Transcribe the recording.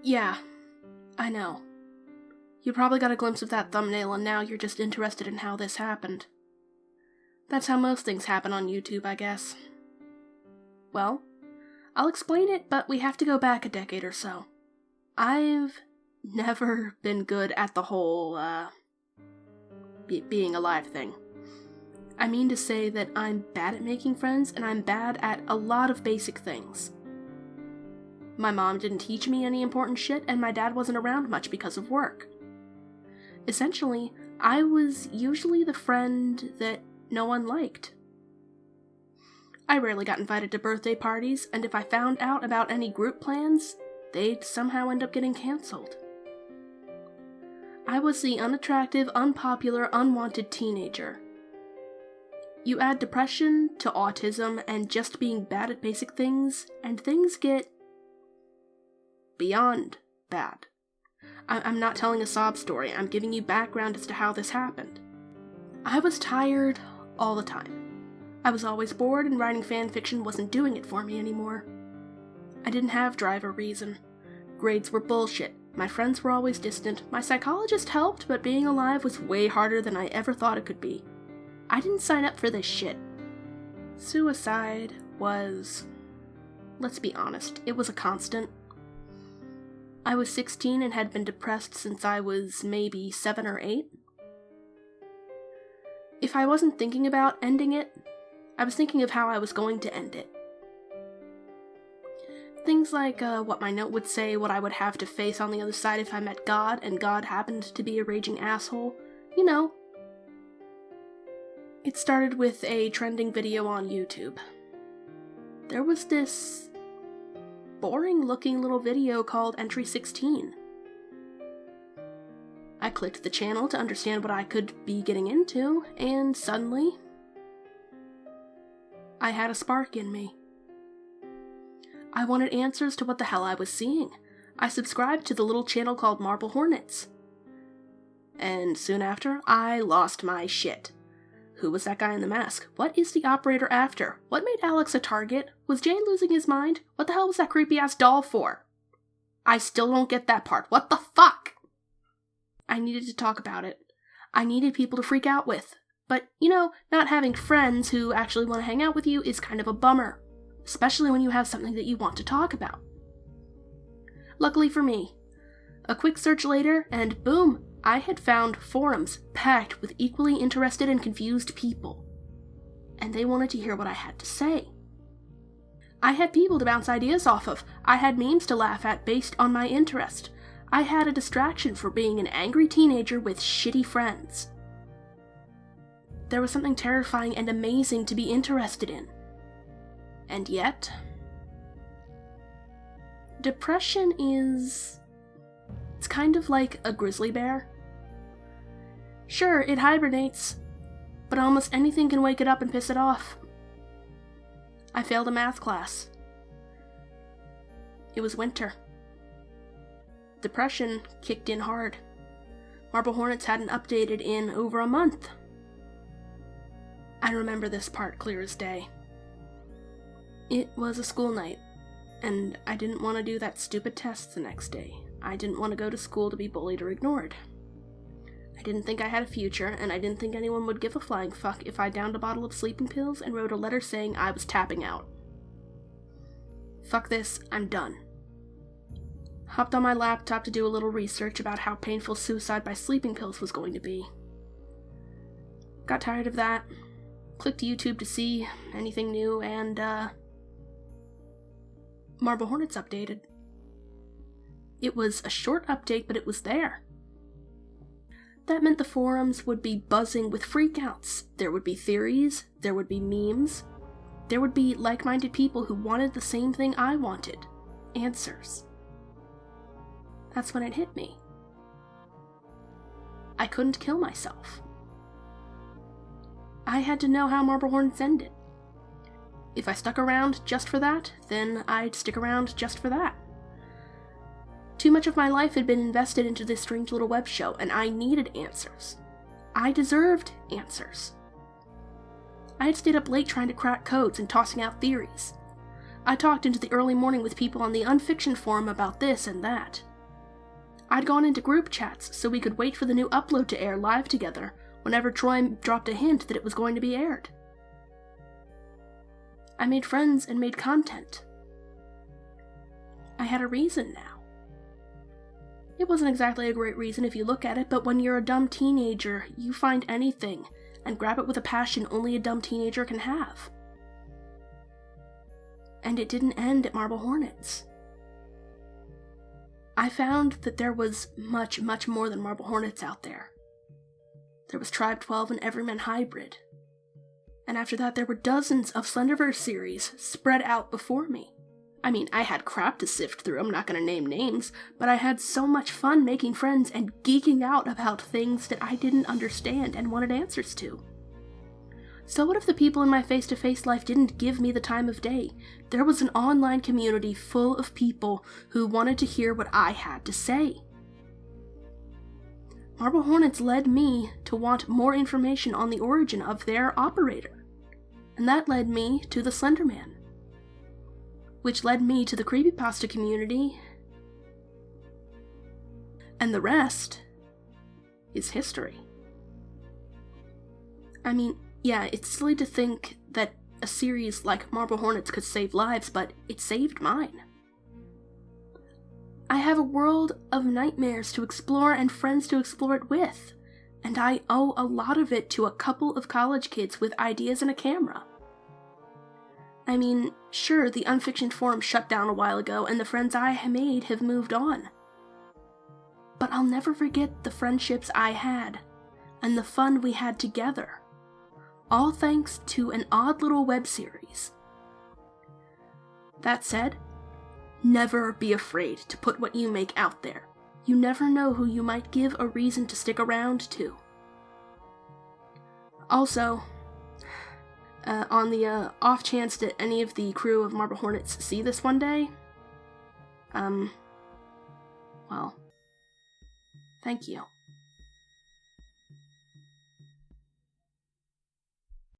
Yeah, I know. You probably got a glimpse of that thumbnail and now you're just interested in how this happened. That's how most things happen on YouTube, I guess. Well, I'll explain it, but we have to go back a decade or so. I've never been good at the whole, being alive thing. I mean to say that I'm bad at making friends, and I'm bad at a lot of basic things. My mom didn't teach me any important shit, and my dad wasn't around much because of work. Essentially, I was usually the friend that no one liked. I rarely got invited to birthday parties, and if I found out about any group plans, they'd somehow end up getting cancelled. I was the unattractive, unpopular, unwanted teenager. You add depression to autism and just being bad at basic things, and things get beyond bad. I'm not telling a sob story, I'm giving you background as to how this happened. I was tired all the time. I was always bored, and writing fanfiction wasn't doing it for me anymore. I didn't have drive or reason. Grades were bullshit. My friends were always distant. My psychologist helped, but being alive was way harder than I ever thought it could be. I didn't sign up for this shit. Suicide was... let's be honest, it was a constant. I was 16 and had been depressed since I was maybe 7 or 8. If I wasn't thinking about ending it, I was thinking of how I was going to end it. Things like what my note would say, what I would have to face on the other side if I met God, and God happened to be a raging asshole. You know. It started with a trending video on YouTube. There was this boring-looking little video called Entry 16. I clicked the channel to understand what I could be getting into, and suddenly, I had a spark in me. I wanted answers to what the hell I was seeing. I subscribed to the little channel called Marble Hornets. And soon after, I lost my shit. Who was that guy in the mask? What is the operator after? What made Alex a target? Was Jay losing his mind? What the hell was that creepy-ass doll for? I still don't get that part. What the fuck? I needed to talk about it. I needed people to freak out with. But, you know, not having friends who actually want to hang out with you is kind of a bummer. Especially when you have something that you want to talk about. Luckily for me, a quick search later, and boom, I had found forums packed with equally interested and confused people. And they wanted to hear what I had to say. I had people to bounce ideas off of. I had memes to laugh at based on my interest. I had a distraction for being an angry teenager with shitty friends. There was something terrifying and amazing to be interested in. And yet, depression it's kind of like a grizzly bear. Sure, it hibernates, but almost anything can wake it up and piss it off. I failed a math class. It was winter. Depression kicked in hard. Marble Hornets hadn't updated in over a month. I remember this part clear as day. It was a school night, and I didn't want to do that stupid test the next day. I didn't want to go to school to be bullied or ignored. I didn't think I had a future, and I didn't think anyone would give a flying fuck if I downed a bottle of sleeping pills and wrote a letter saying I was tapping out. Fuck this, I'm done. Hopped on my laptop to do a little research about how painful suicide by sleeping pills was going to be. Got tired of that. Clicked YouTube to see anything new, and, Marble Hornets updated. It was a short update, but it was there. That meant the forums would be buzzing with freakouts. There would be theories, there would be memes, there would be like-minded people who wanted the same thing I wanted. Answers. That's when it hit me. I couldn't kill myself. I had to know how Marble Hornets ended. If I stuck around just for that, then I'd stick around just for that. Too much of my life had been invested into this strange little web show, and I needed answers. I deserved answers. I had stayed up late trying to crack codes and tossing out theories. I talked into the early morning with people on the Unfiction forum about this and that. I'd gone into group chats so we could wait for the new upload to air live together whenever Troy dropped a hint that it was going to be aired. I made friends and made content. I had a reason now. It wasn't exactly a great reason if you look at it, but when you're a dumb teenager, you find anything and grab it with a passion only a dumb teenager can have. And it didn't end at Marble Hornets. I found that there was much, much more than Marble Hornets out there. There was Tribe 12 and Everyman Hybrid. And after that, there were dozens of Slenderverse series spread out before me. I mean, I had crap to sift through, I'm not going to name names, but I had so much fun making friends and geeking out about things that I didn't understand and wanted answers to. So what if the people in my face-to-face life didn't give me the time of day? There was an online community full of people who wanted to hear what I had to say. Marble Hornets led me to want more information on the origin of their operator, and that led me to the Slenderman, which led me to the creepypasta community, and the rest is history. I mean, yeah, it's silly to think that a series like Marble Hornets could save lives, but it saved mine. I have a world of nightmares to explore and friends to explore it with, and I owe a lot of it to a couple of college kids with ideas and a camera. I mean, sure, the Unfictioned forum shut down a while ago, and the friends I made have moved on. But I'll never forget the friendships I had, and the fun we had together. All thanks to an odd little web series. That said, never be afraid to put what you make out there. You never know who you might give a reason to stick around to. Also, on the off chance that any of the crew of Marble Hornets see this one day, well, thank you.